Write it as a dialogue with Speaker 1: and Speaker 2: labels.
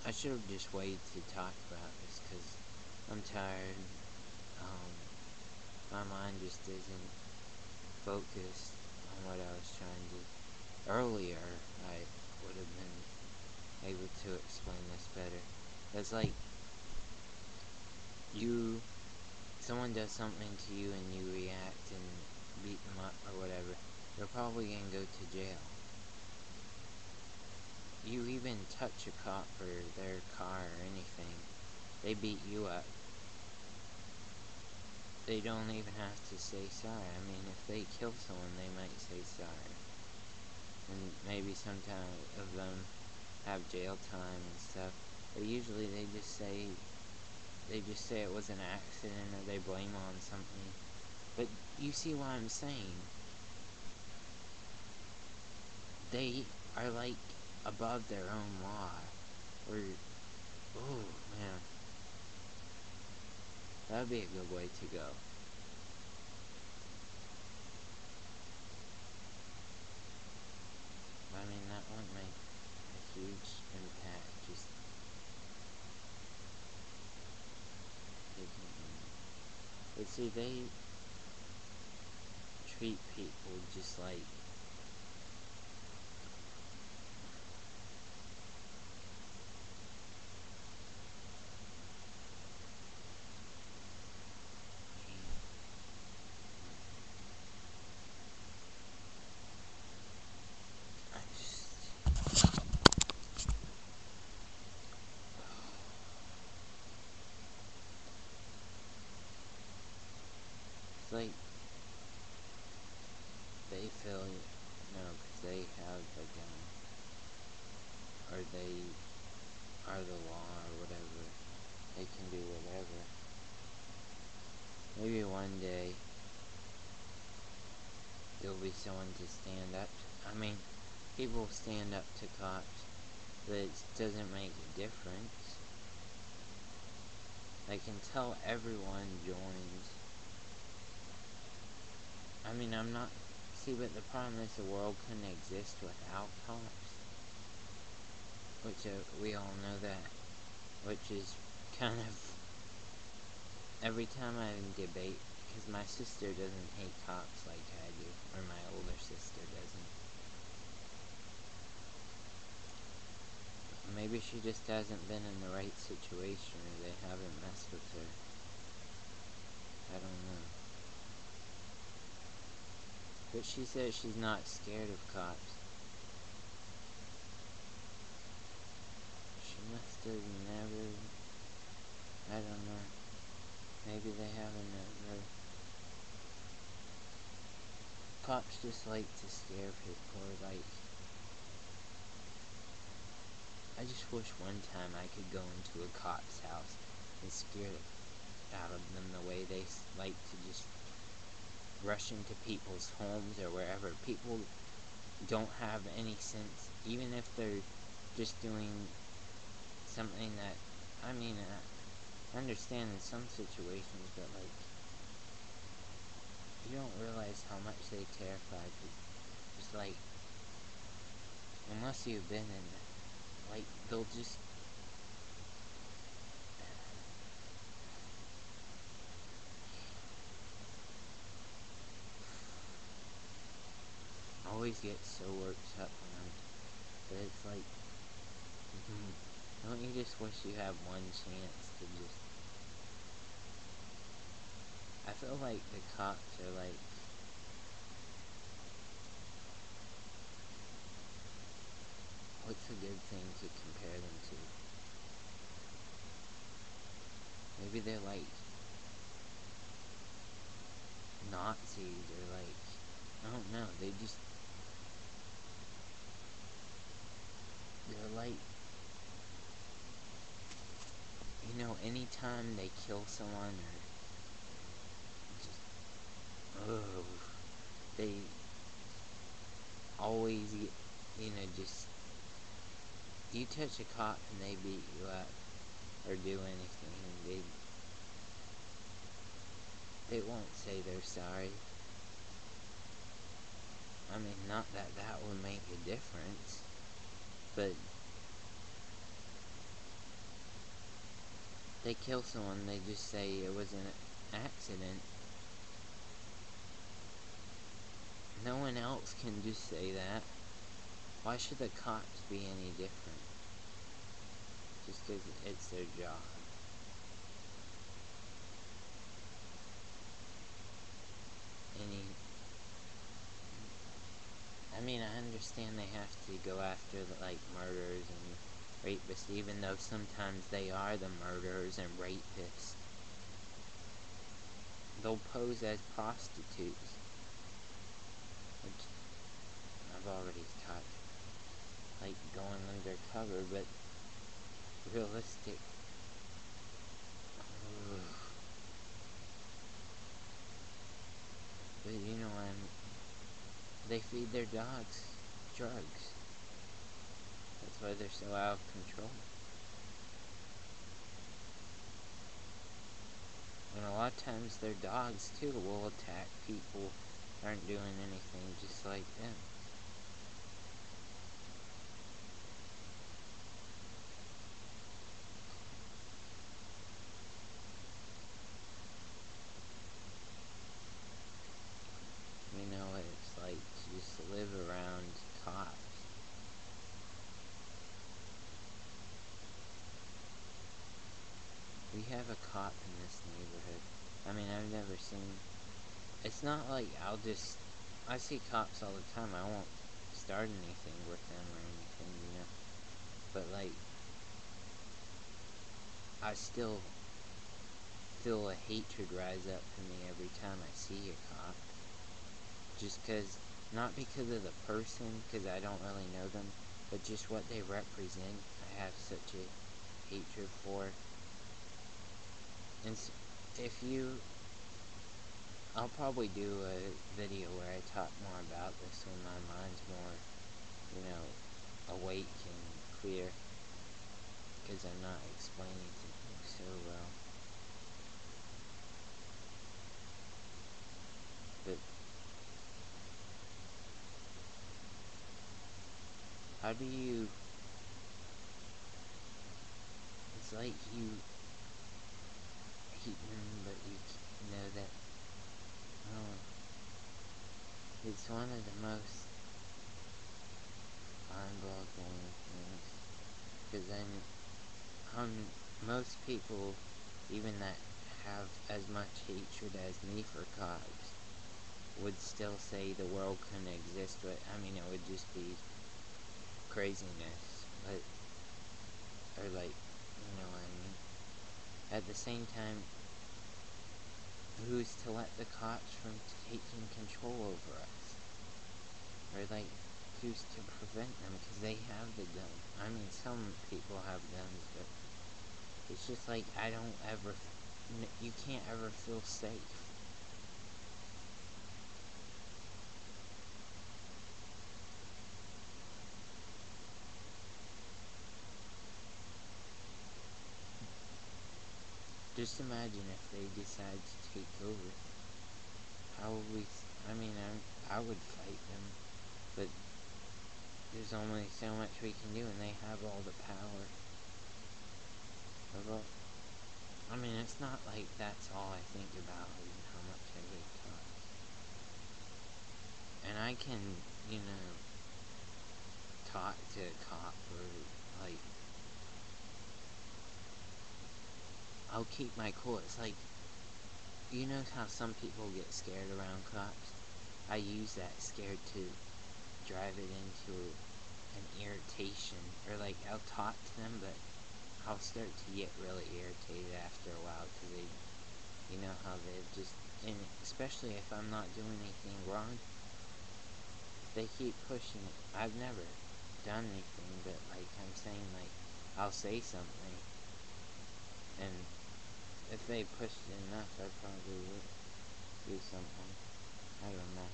Speaker 1: I should have just waited to talk about this, because I'm tired. My mind just isn't focused on what I was trying to. Earlier, I would have been able to explain this better. It's like, someone does something to you and you react and beat them up or whatever, they're probably gonna go to jail. You even touch a cop or their car or anything, they beat you up. They don't even have to say sorry. I mean, if they kill someone, they might say sorry. And maybe some of them have jail time and stuff. But usually they just say it was an accident, or they blame on something. But you see what I'm saying? They are like above their own law. Or, oh man, that would be a good way to go. I mean, that wouldn't make a huge impact, just taking them. But see, they treat people just like, it's like they feel, because they have a gun, or they are the law or whatever, they can do whatever. Maybe one day there'll be someone to stand up. I mean, people stand up to cops, but it doesn't make a difference. Like, until everyone joins. I mean, I'm not. See, but the problem is the world couldn't exist without cops. Which, we all know that. Which is kind of. Every time I debate, because my sister doesn't hate cops like I do, or my older sister doesn't. Maybe she just hasn't been in the right situation, or they haven't messed with her. I don't know. But she says she's not scared of cops. She must have never... I don't know. Maybe they haven't ever... Cops just like to scare people, or like... I just wish one time I could go into a cop's house and scare it out of them the way they like to just rush into people's homes or wherever. People don't have any sense, even if they're just doing something that, I mean, I understand in some situations, but like, you don't realize how much they terrify people. Just like, unless you've been in it, like, they'll just always get so worked up on them. But it's like, don't you just wish you had one chance to just... I feel like the cops are like... What's a good thing to compare them to? Maybe they're like Nazis, or like, I don't know, they're like, anytime they kill someone, or just, they always get, just, you touch a cop and they beat you up, or do anything, they won't say they're sorry. I mean, not that that would make a difference, but they kill someone, they just say it was an accident. No one else can just say that. Why should the cops be any different? Just because it's their job. I mean, I understand they have to go after the, like, murderers and rapists, even though sometimes they are the murderers and rapists. They'll pose as prostitutes, which I've already touched, like going undercover, but realistic. But you know, they feed their dogs drugs. That's why they're so out of control. And a lot of times their dogs too will attack people that aren't doing anything just like them. You know what it's like to just live around cops. We have a cop in this neighborhood. I mean, I've never seen... It's not like I see cops all the time. I won't start anything with them or anything, you know. But, like, I still feel a hatred rise up in me every time I see a cop. Just because, not because of the person, because I don't really know them, but just what they represent, I have such a hatred for. And I'll probably do a video where I talk more about this when my mind's more, you know, awake and clear, because I'm not explaining things so well. But how do you... It's like you hate them, but you know that... Oh, it's one of the most mind-boggling things. Because then, most people, even that have as much hatred as me for cops, would still say the world couldn't exist, but, I mean, it would just be craziness, but, or like, you know what I mean? At the same time, who's to let the cops from taking control over us? Or like, who's to prevent them? Because they have the gun. I mean, some people have guns, but it's just like, you can't ever feel safe. Just imagine if they decide to take over. How would we... I mean, I would fight them, but there's only so much we can do, and they have all the power. I mean, it's not like that's all I think about, is how much I hate cops. And I can, you know, talk to a cop, or, like, I'll keep my cool. It's like, you know how some people get scared around cops? I use that scared to drive it into an irritation, or like, I'll talk to them, but I'll start to get really irritated after a while, because they, you know how they've just, and especially if I'm not doing anything wrong, they keep pushing it. I've never done anything, but like, I'm saying, like, I'll say something, and if they pushed it enough, I probably would do something. I don't know.